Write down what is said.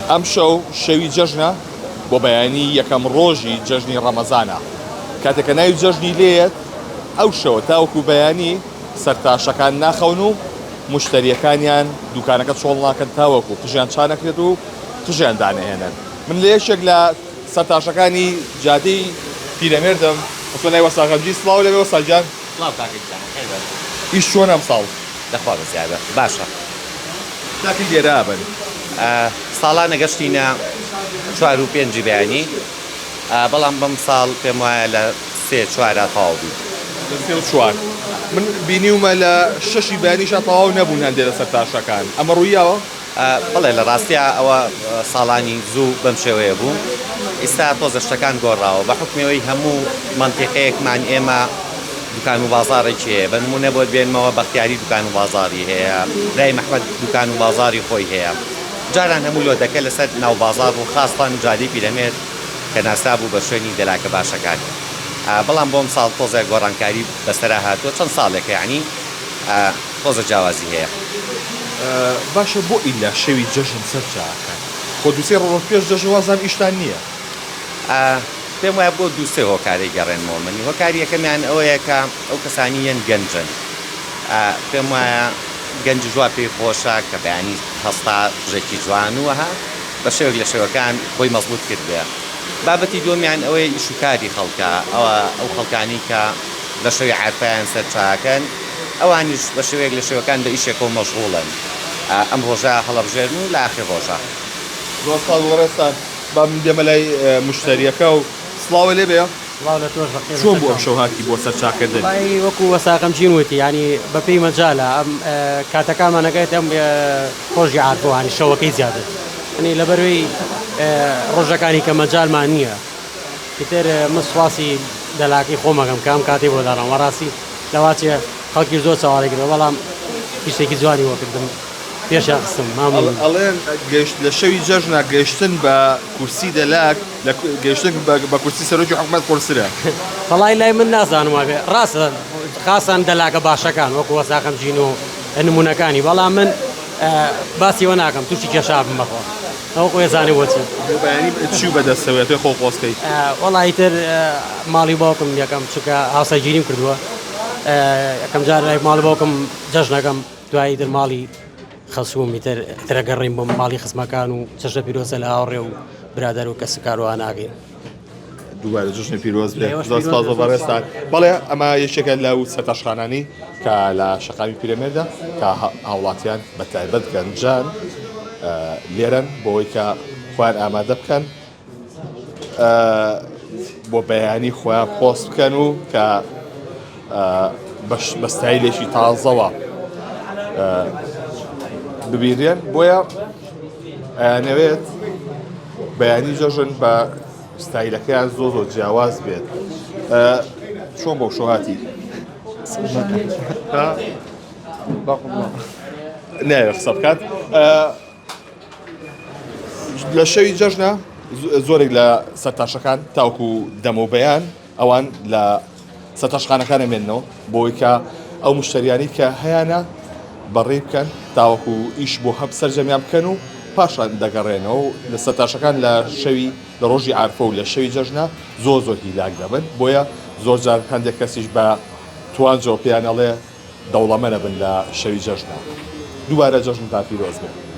ئەم شەو شەوی جەژنە بۆ بەیانی یەکەم ڕۆژی جەژنی ڕەمەزانە کاتێککە ناوی جەژنی لێت ئەو شەوە تاوەکو بەیانی سەرتاشەکان ناخەون و مشتریەکانیان دوکانەکە چۆڵ ناکەن تاوەکو قژیان چانەکرێت و قژیان دانەهێنن. من لە یەکێک لە سەرتاشەکانی جادەی پیرەمێردم ئەتۆ نای وەساغەمجی سڵاو لەوێ وەساجان ئیش چۆن ئەم ساڵ دەخوا بەزیادە باشە تاکی لێرە بن ساڵانە گەشتینە 4 و 5 بەیانی بەڵام بەم ساڵ پێم وایە لە 3-4 تەواو بوو. چوار من بینیومە لە 6 بەیانیشە تەواو نەبوون هەندێک لە سەرتاشەکان ئەمە ڕوویەوە بەڵێ لە ڕاستیە ئەوە ساڵانی زوو بەم شێوەیە بوو. ئێستا تۆزە شتەکان گۆڕاوە بە حکمەوەی هەموو منتیقەیەکمان ئێمە دوکان و بازارێکی هەیە بە نمونە بۆ بێنمەوە بەختیاری دوکان و بازاری هەیە برای مەحمەد دوکان و بازاری خۆی هەیە جاران هەموو لۆ دەکە لەسەر ناو بازار و خاستان جادەی پیرەمێرد کە ناسا بوو بە شوێنی دەلاکە باشەکان بەڵام بۆم ساڵ تۆزە گۆڕانکاری بەسەرا هاتووە چەند ساڵێکە یعنی تۆزە جیاوازی هەیە. باشە بۆ ئیلا شەوی جەژن سەر چاکەن خۆ دووسێ ڕۆژ پێش جەژن وازان ئیشتان نییە پێم وایە بۆ دووسێ هۆکاری گەڕێنمەوە منی هۆکاری یەکەمیان ئەوەیە کە ئەو کەسانی یەن گەنجن پێم وایە گەنج جووا پێی خۆشە کە بەیانی هەستا ژێکی جوان وەها بە شێوێک لە شێوەکان خۆی مەزبوط کردوێ. بابەتی دومیان ئەوەی ئیشوکاری خەڵکە ئەو خەڵکانی کە لە شەوی عارفەیان سەر چاکەن ئەوانیش بە شێوەیەک لە شێوەکان بە ئیشێکەوە مەشغوڵن ئەم ڕۆژە هەڵەبژێرن و لە ئاخر ڕۆژە. ڕۆستان با من دێمە لای مشتریەکە و سڵاوە لێ بێ چۆن بۆ ئەم شەو هاتی بۆ سەر چاکردن وەکو وەساقەمچین وتی ینی بەپێی مەجالە ئەم کاتەکانمانەکەیت ئەم خۆشی عارفەوانی شەوەکەی زیادر ینی لەبەروەی ڕۆژەکانی کە مەجالمان نییە تر من سواسی دەلاکی خۆمەکەم کام کاتێ بۆ داڕم وەڕاستی لەواچێ خەڵکی زۆر چاوەڕێ کردەوە بەڵام هیچێکی جوانی وەکردم پێش خستم ئەڵێن گەشت لە شەوی جەژنە گەشتن بە کورسی دەلاک لە گەشتن بە کورسی سەرۆکی حکومەت قورسرە بەڵای لای من نازانم وابێ ڕاستە خاسان دەلاکە باشەکان وەکو وەساقەمچین و نمونونەکانی بەڵام من باسیەوە ناکەم تووشی کێشابم بەخۆ ئەو قۆێزانێ بۆچی بەیانی چی بەدەستەوێت توێ خۆ قۆسکەی وەڵی تر ماڵی باوکم یەکەم چکە هاوسەرگیریم کردووە یەکەم جار لای ماڵی باوکم جەژنەکەم دوایی تر ماڵی خەسوومی ترەگەڕیم بۆ ماڵی خزمەکان و چەشە پیرۆزە لە هاوڕێ و برادەر و کەسکاروان ناگەین دووبارە جژنی پیرۆز بێ بەڕێستان بەڵێ ئەمە یەکێکە لەو سەرتاشخانانی کە لە شەقامی پیرەمێردە کە هاوڵاتیان بە تایبەت گەنجان لێرەن بۆەوەی کە خۆیان ئامادە بکەن بۆ بەیانی خۆیان پۆست بکەن و کە بە ستایلێکی تازەوە ببیرێن بۆیە ئەیانەوێت بەیانی جەژن بە ستایلەکەیان زۆر جیاواز بێت. چۆن بۆ شۆهاتی ناوێ قسە بکات لە شەوی جەژنە زۆرێک لە سەرتاشەکان تاوکو دەمە و بەیان ئەوان لە سەرتاشخانەکانە مێننەوە بۆی کە ئەو مشتریانی کە هەیەە بەڕێ بکەن تاوەکو ئیش بۆ هەب سەرجەمیان بکەن و پاشان دەگەڕێنەوە و لە سەرتاشەکان لە شەوی لە ڕۆژی عارفە و لە شەوی جەژنە زۆر هیلاک دەبن بۆیە زۆر جار هەندێک کەسیش بە توانجەوە پێیان ئەڵێ دەوڵەمەنە بن لە شەوی جەژنە. دووبارە جەژنتان پیرۆز بێت.